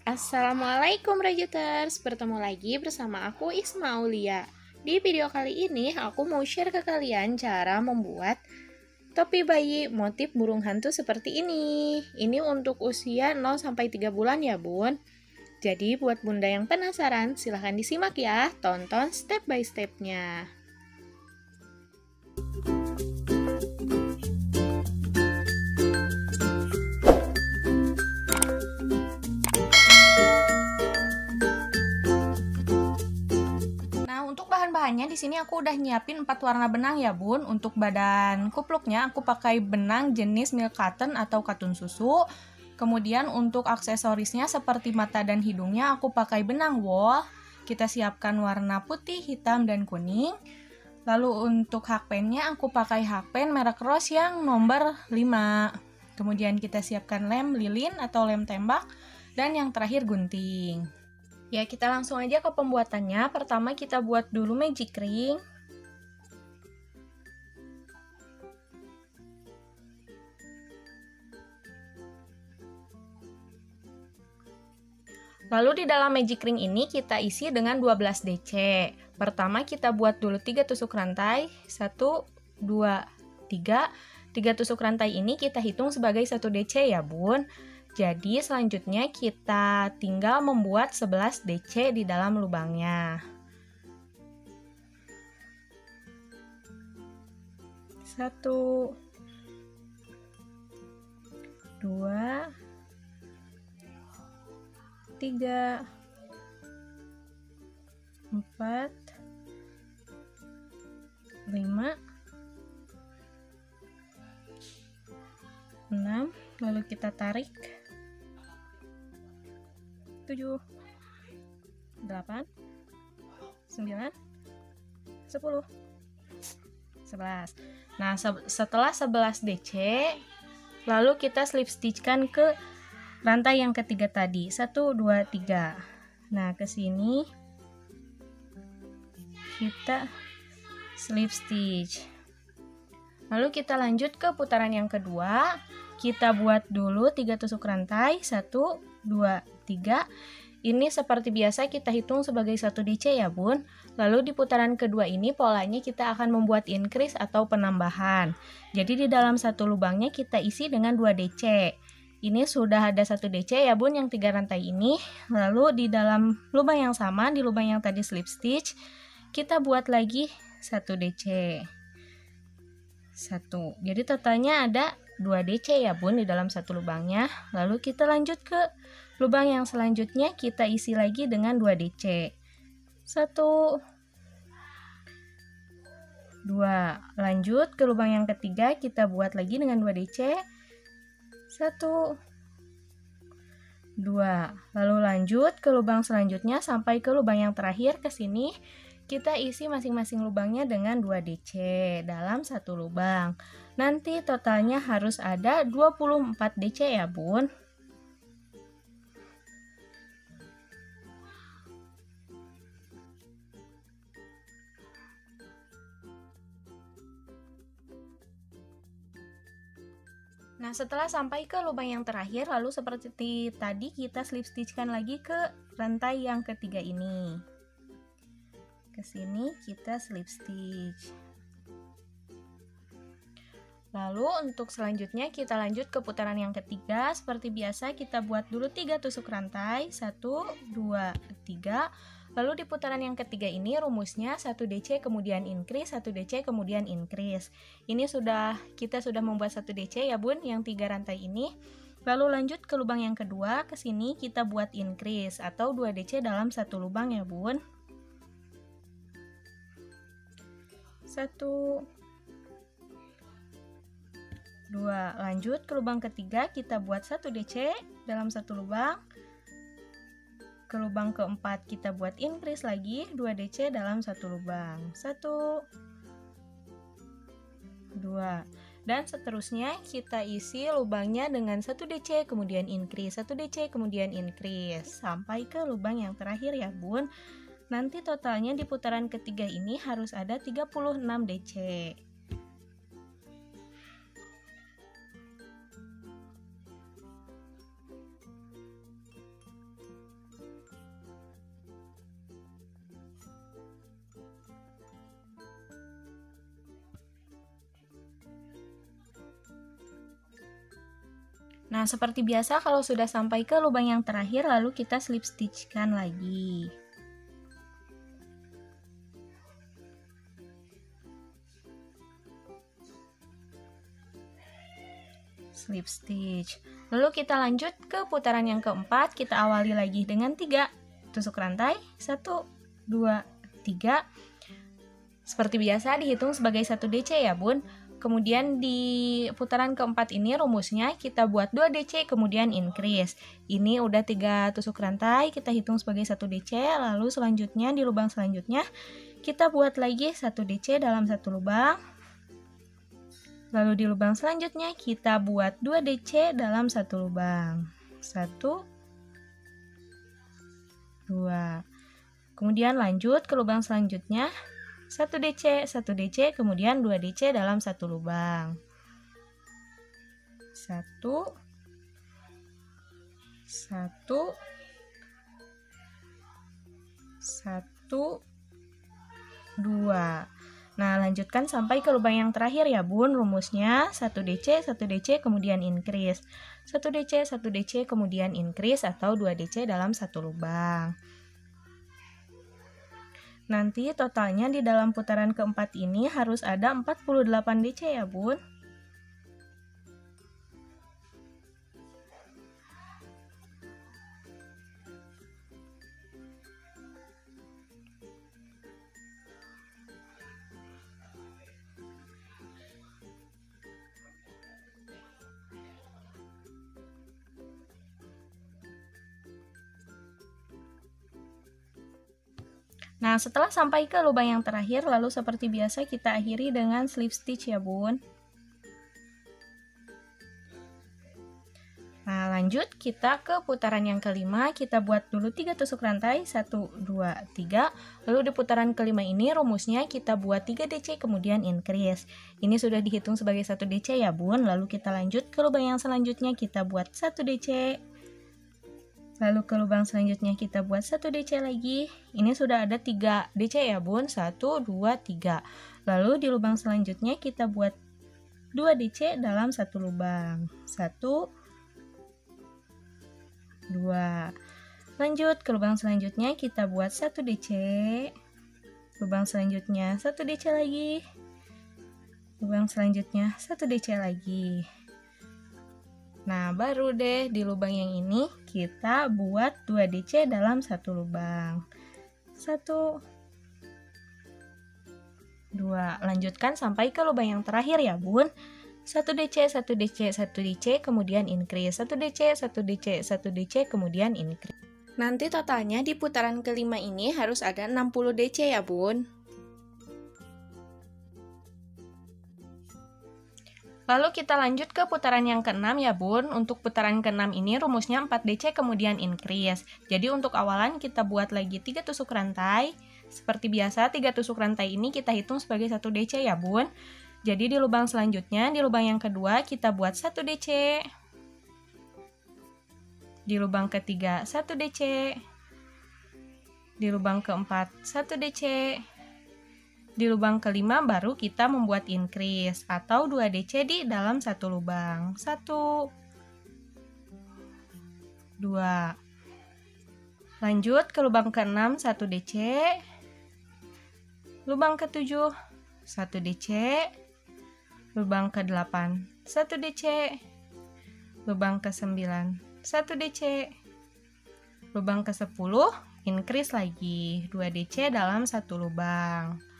Assalamualaikum Rajuters, bertemu lagi bersama aku Isma Aulia. Di video kali ini aku mau share ke kalian cara membuat topi bayi motif burung hantu seperti ini. Ini untuk usia 0-3 bulan ya bun. Jadi buat bunda yang penasaran silahkan disimak ya, tonton step by stepnya. Bahannya di sini aku udah nyiapin 4 warna benang ya bun. Untuk badan kupluknya aku pakai benang jenis milk cotton atau katun susu. Kemudian untuk aksesorisnya seperti mata dan hidungnya aku pakai benang wool. Kita siapkan warna putih, hitam, dan kuning. Lalu untuk hakpennya aku pakai hakpen merek Rose yang nomor 5. Kemudian kita siapkan lem lilin atau lem tembak. Dan yang terakhir gunting. Ya, kita langsung aja ke pembuatannya. Pertama kita buat dulu magic ring. Lalu di dalam magic ring ini kita isi dengan 12 DC. Pertama kita buat dulu 3 tusuk rantai. 1, 2, 3. 3 tusuk rantai ini kita hitung sebagai 1 DC ya bun. Jadi selanjutnya kita tinggal membuat 11 DC di dalam lubangnya. 1, 2, 3, 4, 5, 6, lalu kita tarik 7, 8, 9, 10, 11. Nah, setelah 11 DC, lalu kita slip stitchkan ke rantai yang ketiga tadi. 1, 2, 3. Nah, ke sini kita slip stitch. Lalu kita lanjut ke putaran yang kedua. Kita buat dulu 3 tusuk rantai. 1, 2, 3. Ini seperti biasa kita hitung sebagai 1 DC ya bun. Lalu di putaran kedua ini polanya kita akan membuat increase atau penambahan. Jadi di dalam satu lubangnya kita isi dengan 2 DC. Ini sudah ada 1 DC ya bun yang 3 rantai ini. Lalu di dalam lubang yang sama, di lubang yang tadi slip stitch, kita buat lagi 1 DC. 1. Jadi totalnya ada 2 DC ya bun di dalam satu lubangnya. Lalu kita lanjut ke lubang yang selanjutnya, kita isi lagi dengan 2 DC. 1, 2. Lanjut ke lubang yang ketiga, kita buat lagi dengan 2 DC. 1, 2. Lalu lanjut ke lubang selanjutnya sampai ke lubang yang terakhir. Ke sini kita isi masing-masing lubangnya dengan 2 DC dalam satu lubang. Nanti totalnya harus ada 24 DC ya bun. Nah, setelah sampai ke lubang yang terakhir, lalu seperti tadi kita slip stitchkan lagi ke rantai yang ketiga ini. Ke sini kita slip stitch. Lalu untuk selanjutnya kita lanjut ke putaran yang ketiga. Seperti biasa kita buat dulu 3 tusuk rantai. 1, 2, 3. Lalu di putaran yang ketiga ini rumusnya 1 DC kemudian increase, 1 DC kemudian increase. Ini kita sudah membuat 1 DC ya bun yang 3 rantai ini. Lalu lanjut ke lubang yang kedua, ke sini kita buat increase atau 2 DC dalam satu lubang ya bun. 1, 2. Lanjut ke lubang ketiga, kita buat 1 DC dalam satu lubang. Ke lubang keempat kita buat increase lagi 2 DC dalam satu lubang. 1, 2. Dan seterusnya kita isi lubangnya dengan 1 DC kemudian increase, 1 DC kemudian increase sampai ke lubang yang terakhir ya bun. Nanti totalnya di putaran ketiga ini harus ada 36 DC. Nah, seperti biasa kalau sudah sampai ke lubang yang terakhir, lalu kita slip stitchkan lagi. Slip stitch. Lalu kita lanjut ke putaran yang keempat, kita awali lagi dengan 3 tusuk rantai, 1, 2, 3. Seperti biasa dihitung sebagai 1 DC ya bun. Kemudian di putaran keempat ini rumusnya kita buat 2 DC kemudian increase. Ini udah 3 tusuk rantai, kita hitung sebagai 1 DC. Lalu selanjutnya di lubang selanjutnya kita buat lagi 1 DC dalam 1 lubang. Lalu di lubang selanjutnya kita buat 2 DC dalam 1 lubang. 1, 2. Kemudian lanjut ke lubang selanjutnya. 1 DC, 1 DC, kemudian 2 DC dalam 1 lubang. 1, 1, 1, 2. Nah, lanjutkan sampai ke lubang yang terakhir ya bun. Rumusnya 1 DC, 1 DC, kemudian increase. 1 DC, 1 DC, kemudian increase atau 2 DC dalam 1 lubang. Nanti totalnya di dalam putaran keempat ini harus ada 48 DC ya bun. Nah, setelah sampai ke lubang yang terakhir, lalu seperti biasa kita akhiri dengan slip stitch ya bun. Nah, lanjut kita ke putaran yang kelima, kita buat dulu 3 tusuk rantai, 1, 2, 3. Lalu di putaran kelima ini rumusnya kita buat 3 DC kemudian increase. Ini sudah dihitung sebagai 1 DC ya bun, lalu kita lanjut ke lubang yang selanjutnya, kita buat 1 DC. Lalu ke lubang selanjutnya kita buat 1 DC lagi. Ini sudah ada 3 DC ya bun, 1, 2, 3. Lalu di lubang selanjutnya kita buat 2 DC dalam 1 lubang. 1, 2. Lanjut ke lubang selanjutnya kita buat 1 DC. Lubang selanjutnya 1 DC lagi. Lubang selanjutnya 1 DC lagi. Nah, baru deh di lubang yang ini kita buat 2 DC dalam 1 lubang. 1, 2. Lanjutkan sampai ke lubang yang terakhir ya bun. 1 DC, 1 DC, 1 DC, kemudian increase. 1 DC, 1 DC, 1 DC, kemudian increase. Nanti totalnya di putaran kelima ini harus ada 60 DC ya bun. Lalu kita lanjut ke putaran yang keenam ya bun. Untuk putaran keenam ini rumusnya 4 DC kemudian increase. Jadi untuk awalan kita buat lagi 3 tusuk rantai. Seperti biasa 3 tusuk rantai ini kita hitung sebagai 1 DC ya bun. Jadi di lubang selanjutnya, di lubang yang kedua kita buat 1 DC. Di lubang ketiga 1 DC. Di lubang keempat 1 DC. Di lubang kelima baru kita membuat increase atau 2 DC di dalam 1 lubang. 1, 2. Lanjut ke lubang ke-6 1 DC. Lubang ke-7 1 DC. Lubang ke-8 1 DC. Lubang ke-9 1 DC. Lubang ke-10 increase lagi 2 DC dalam 1 lubang.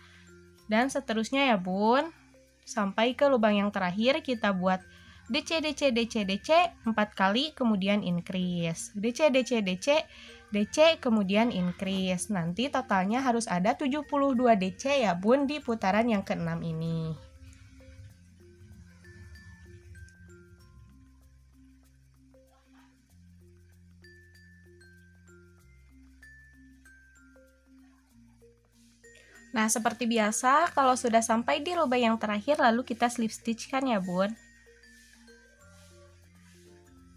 Dan seterusnya ya bun, sampai ke lubang yang terakhir kita buat DC, DC, DC, DC 4 kali kemudian increase. DC, DC, DC, DC kemudian increase. Nanti totalnya harus ada 72 DC ya bun di putaran yang ke-6 ini. Nah, seperti biasa, kalau sudah sampai di lubang yang terakhir, lalu kita slip stitchkan ya bun.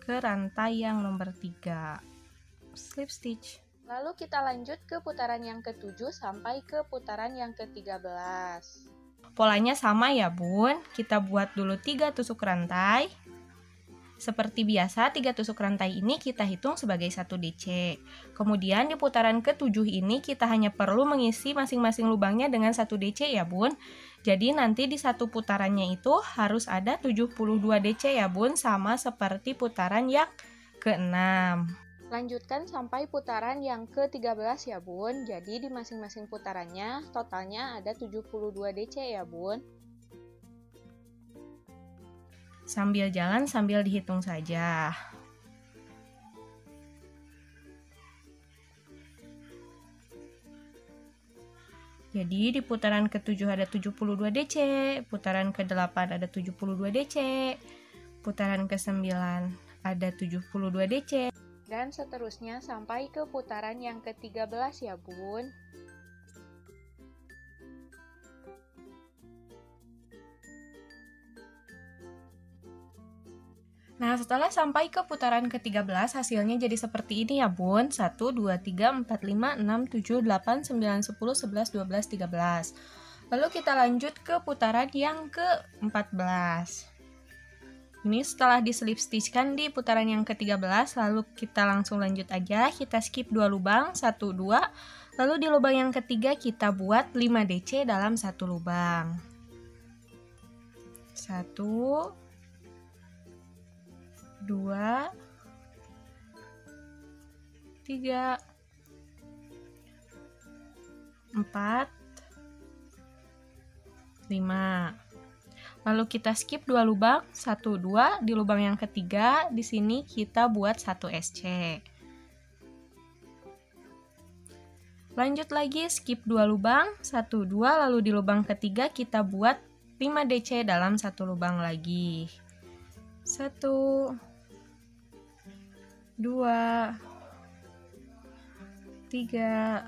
Ke rantai yang nomor 3. Slip stitch. Lalu kita lanjut ke putaran yang ke-7 sampai ke putaran yang ke-13. Polanya sama ya bun, kita buat dulu 3 tusuk rantai. Seperti biasa, 3 tusuk rantai ini kita hitung sebagai 1 DC. Kemudian di putaran ke-7 ini kita hanya perlu mengisi masing-masing lubangnya dengan 1 DC ya bun. Jadi nanti di satu putarannya itu harus ada 72 DC ya bun, sama seperti putaran yang ke-6. Lanjutkan sampai putaran yang ke-13 ya bun. Jadi di masing-masing putarannya totalnya ada 72 DC ya bun. Sambil jalan sambil dihitung saja. Jadi di putaran ke-7 ada 72 DC, putaran ke-8 ada 72 DC, putaran ke-9 ada 72 DC, dan seterusnya sampai ke putaran yang ke-13 ya bun. Nah, setelah sampai ke putaran ke-13, hasilnya jadi seperti ini ya bun. 1, 2, 3, 4, 5, 6, 7, 8, 9, 10, 11, 12, 13. Lalu kita lanjut ke putaran yang ke-14. Ini setelah diselip stitchkan di putaran yang ke-13, lalu kita langsung lanjut aja. Kita skip 2 lubang, 1, 2. Lalu di lubang yang ketiga kita buat 5 DC dalam 1 lubang. 1, 2, 3, 4, 5. Lalu kita skip 2 lubang, 1, 2. Di lubang yang ketiga, di sini kita buat 1 SC. Lanjut lagi, skip 2 lubang, 1, 2. Lalu di lubang ketiga kita buat 5 DC dalam 1 lubang lagi. 1, 2, 3,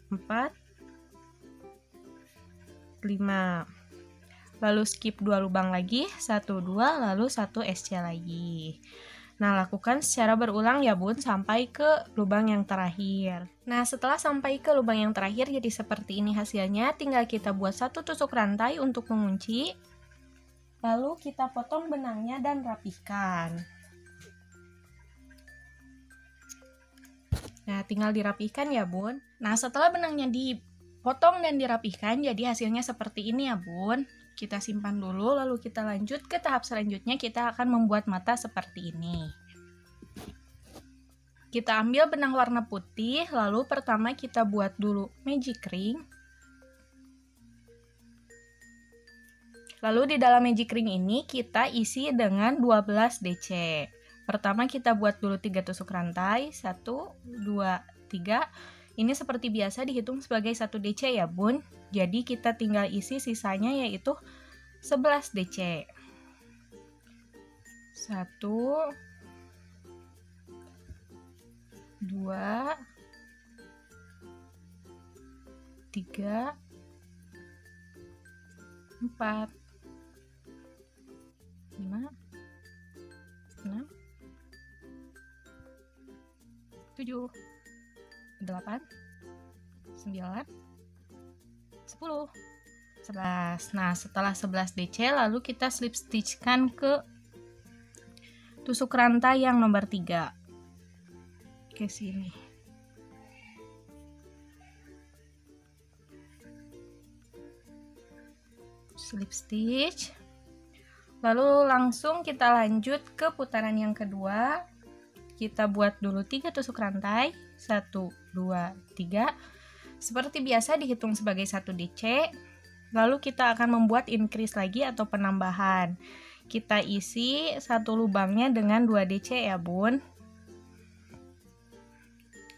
4, 5. Lalu skip 2 lubang lagi, 1, 2, lalu 1 SC lagi. Nah, lakukan secara berulang ya bun sampai ke lubang yang terakhir. Nah, setelah sampai ke lubang yang terakhir jadi seperti ini hasilnya. Tinggal kita buat 1 tusuk rantai untuk mengunci. Lalu kita potong benangnya dan rapihkan. Nah, tinggal dirapihkan ya bun. Nah, setelah benangnya dipotong dan dirapihkan, jadi hasilnya seperti ini ya bun. Kita simpan dulu, lalu kita lanjut ke tahap selanjutnya. Kita akan membuat mata seperti ini. Kita ambil benang warna putih, lalu pertama kita buat dulu magic ring. Lalu di dalam magic ring ini kita isi dengan 12 DC. Pertama kita buat dulu 3 tusuk rantai, 1, 2, 3. Ini seperti biasa dihitung sebagai 1 DC ya bun. Jadi kita tinggal isi sisanya yaitu 11 DC. 1, 2, 3, 4, 5, 6, 7, 8, 9, 10, 11. Nah, setelah 11 DC lalu kita slip stitchkan ke tusuk rantai yang nomor 3 ke sini. Slip stitch. Lalu langsung kita lanjut ke putaran yang kedua. Kita buat dulu 3 tusuk rantai, 1, 2, 3. Seperti biasa dihitung sebagai 1 DC. Lalu kita akan membuat increase lagi atau penambahan. Kita isi satu lubangnya dengan 2 DC ya bun.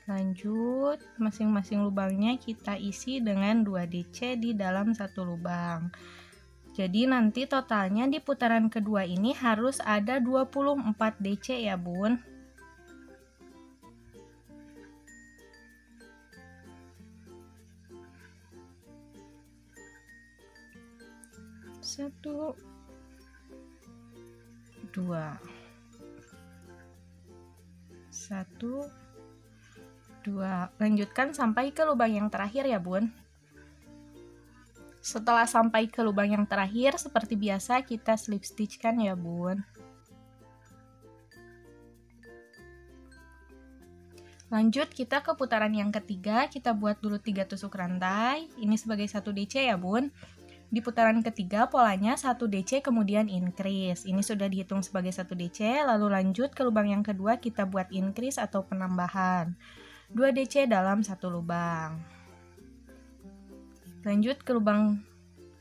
Lanjut, masing-masing lubangnya kita isi dengan 2 DC di dalam satu lubang. Jadi nanti totalnya di putaran kedua ini harus ada 24 DC ya bun. Satu, 2, 1, 2. Lanjutkan sampai ke lubang yang terakhir ya bun. Setelah sampai ke lubang yang terakhir, seperti biasa kita slip stitch kan ya bun. Lanjut kita ke putaran yang ketiga, kita buat dulu 3 tusuk rantai. Ini sebagai 1 DC ya bun. Di putaran ketiga polanya 1 DC kemudian increase. Ini sudah dihitung sebagai 1 DC, lalu lanjut ke lubang yang kedua kita buat increase atau penambahan. 2 DC dalam 1 lubang. Lanjut ke lubang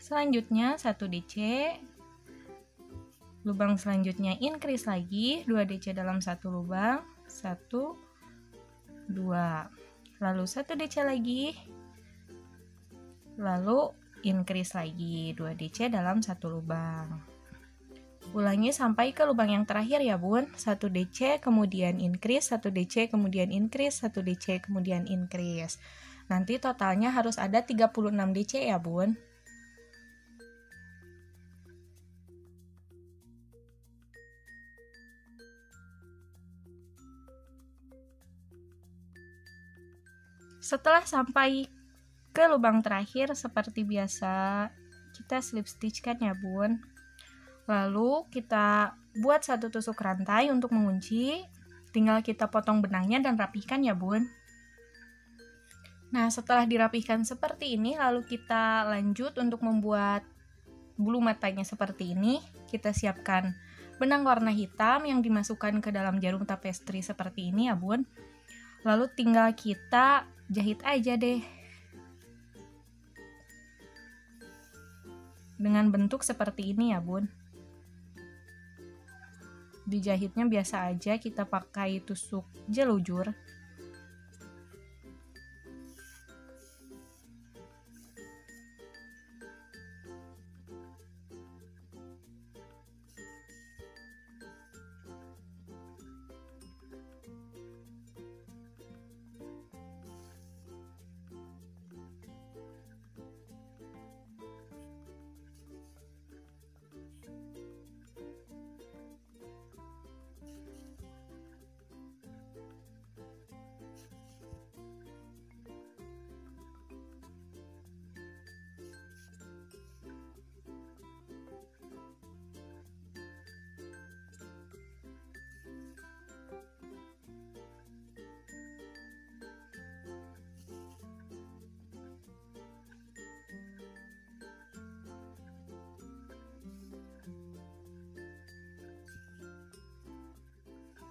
selanjutnya 1 DC. Lubang selanjutnya increase lagi, 2 DC dalam 1 lubang. 1 2. Lalu 1 DC lagi. Lalu increase lagi, 2 DC dalam 1 lubang. Ulangi sampai ke lubang yang terakhir ya bun. 1 DC kemudian increase, 1 DC kemudian increase, 1 DC kemudian increase. Nanti totalnya harus ada 36 DC ya bun. Setelah sampai ke lubang terakhir seperti biasa kita slip stitch kan ya bun. Lalu kita buat 1 tusuk rantai untuk mengunci. Tinggal kita potong benangnya dan rapihkan ya bun. Nah, setelah dirapihkan seperti ini, lalu kita lanjut untuk membuat bulu matanya seperti ini. Kita siapkan benang warna hitam yang dimasukkan ke dalam jarum tapestri seperti ini ya bun. Lalu tinggal kita jahit aja deh. Dengan bentuk seperti ini ya bun. Dijahitnya biasa aja, kita pakai tusuk jelujur.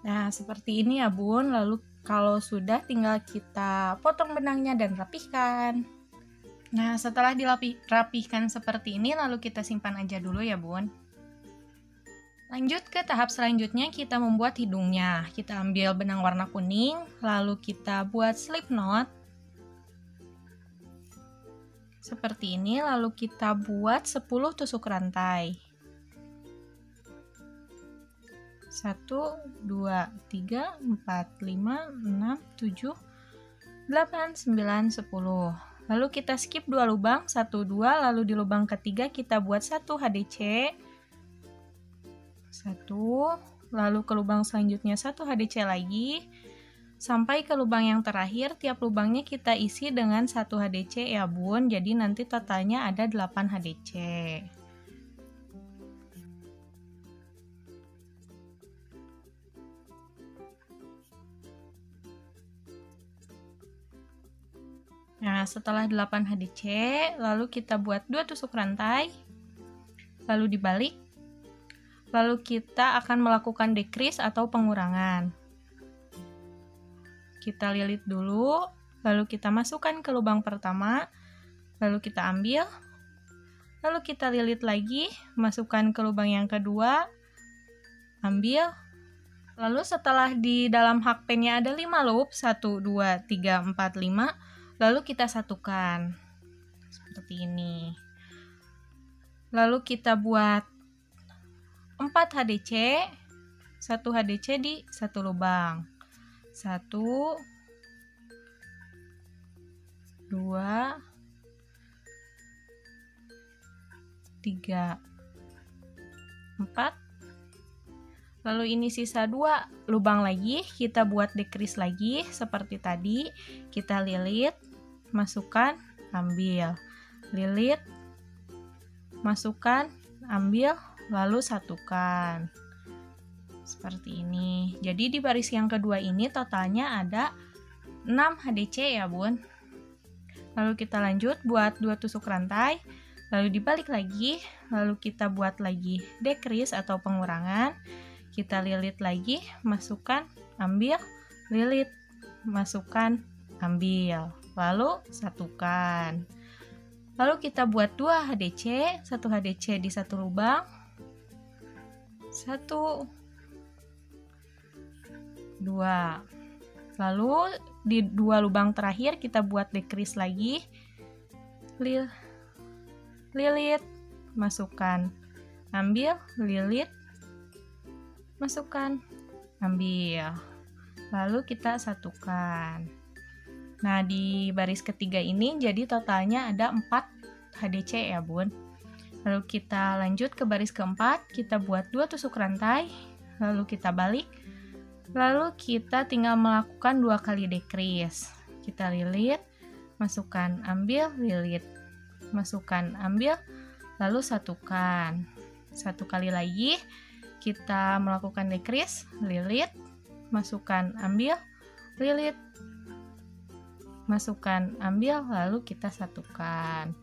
Nah, seperti ini ya bun. Lalu kalau sudah tinggal kita potong benangnya dan rapihkan. Nah, setelah dirapihkan seperti ini, lalu kita simpan aja dulu ya bun. Lanjut ke tahap selanjutnya, kita membuat hidungnya. Kita ambil benang warna kuning, lalu kita buat slip knot. Seperti ini, lalu kita buat 10 tusuk rantai. 1, 2, 3, 4, 5, 6, 7, 8, 9, 10. Lalu kita skip 2 lubang, 1, 2, lalu di lubang ketiga kita buat 1 HDC. 1, lalu ke lubang selanjutnya 1 HDC lagi. Sampai ke lubang yang terakhir, tiap lubangnya kita isi dengan 1 HDC ya bun. Jadi nanti totalnya ada 8 HDC. Nah, setelah 8 HDC, lalu kita buat 2 tusuk rantai, lalu dibalik, lalu kita akan melakukan decrease atau pengurangan. Kita lilit dulu, lalu kita masukkan ke lubang pertama, lalu kita ambil, lalu kita lilit lagi, masukkan ke lubang yang kedua, ambil, lalu setelah di dalam hakpennya ada 5 loop, 1, 2, 3, 4, 5, lalu kita satukan seperti ini. Lalu kita buat 4 HDC, 1 HDC di 1 lubang. 1, 2, 3, 4. Lalu ini sisa 2 lubang lagi, kita buat decrease lagi seperti tadi. Kita lilit, masukkan, ambil, lilit, masukkan, ambil, lalu satukan. Seperti ini. Jadi di baris yang kedua ini totalnya ada 6 HDC ya bun. Lalu kita lanjut buat 2 tusuk rantai, lalu dibalik lagi, lalu kita buat lagi decrease atau pengurangan. Kita lilit lagi, masukkan, ambil, lilit, masukkan, ambil, lalu satukan. Lalu kita buat 2 HDC, 1 HDC di satu lubang, 1, 2. Lalu di 2 lubang terakhir kita buat decrease lagi, lilit, masukkan, ambil, lilit, masukkan, ambil, lalu kita satukan. Nah di baris ketiga ini jadi totalnya ada 4 HDC ya bun. Lalu kita lanjut ke baris keempat, kita buat 2 tusuk rantai, lalu kita balik, lalu kita tinggal melakukan 2 kali decrease. Kita lilit, masukkan, ambil, lilit, masukkan, ambil, lalu satukan. 1 kali lagi kita melakukan decrease, lilit, masukkan, ambil, lilit, masukkan, ambil, lalu kita satukan.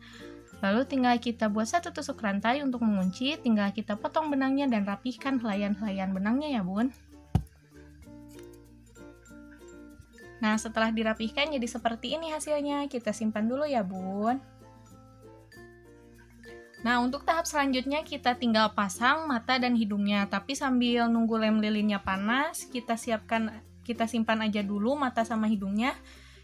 Lalu tinggal kita buat 1 tusuk rantai untuk mengunci, tinggal kita potong benangnya dan rapihkan helaian-helaian benangnya ya bun. Nah setelah dirapihkan jadi seperti ini hasilnya, kita simpan dulu ya bun. Nah untuk tahap selanjutnya kita tinggal pasang mata dan hidungnya, tapi sambil nunggu lem lilinnya panas, kita simpan aja dulu mata sama hidungnya.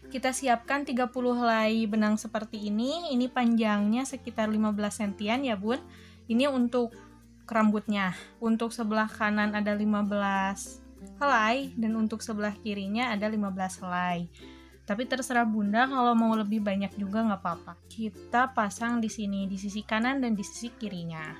Kita siapkan 30 helai benang seperti ini panjangnya sekitar 15 sentian ya bun. Ini untuk rambutnya, untuk sebelah kanan ada 15 helai dan untuk sebelah kirinya ada 15 helai. Tapi terserah bunda, kalau mau lebih banyak juga nggak apa-apa. Kita pasang di sini, di sisi kanan dan di sisi kirinya.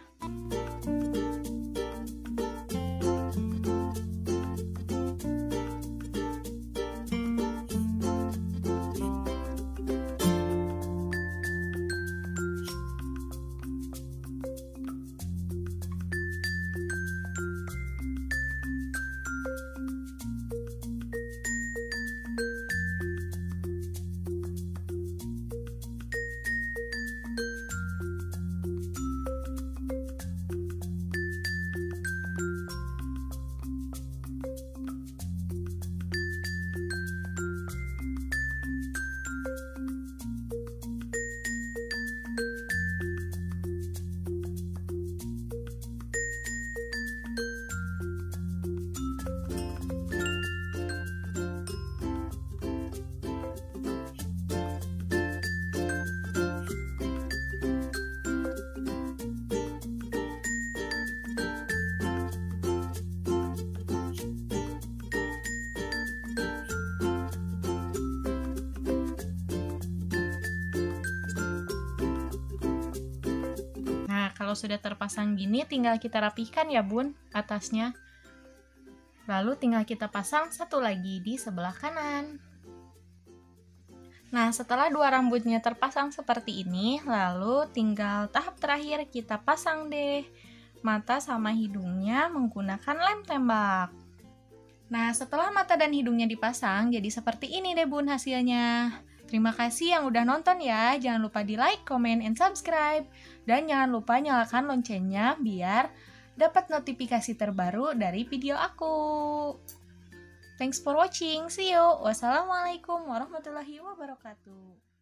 Kalau sudah terpasang gini tinggal kita rapihkan ya bun atasnya. Lalu tinggal kita pasang satu lagi di sebelah kanan. Nah setelah 2 rambutnya terpasang seperti ini, lalu tinggal tahap terakhir kita pasang deh mata sama hidungnya menggunakan lem tembak. Nah setelah mata dan hidungnya dipasang jadi seperti ini deh bun hasilnya. Terima kasih yang udah nonton ya, jangan lupa di like, comment, and subscribe. Dan jangan lupa nyalakan loncengnya biar dapat notifikasi terbaru dari video aku. Thanks for watching, see you. Wassalamualaikum warahmatullahi wabarakatuh.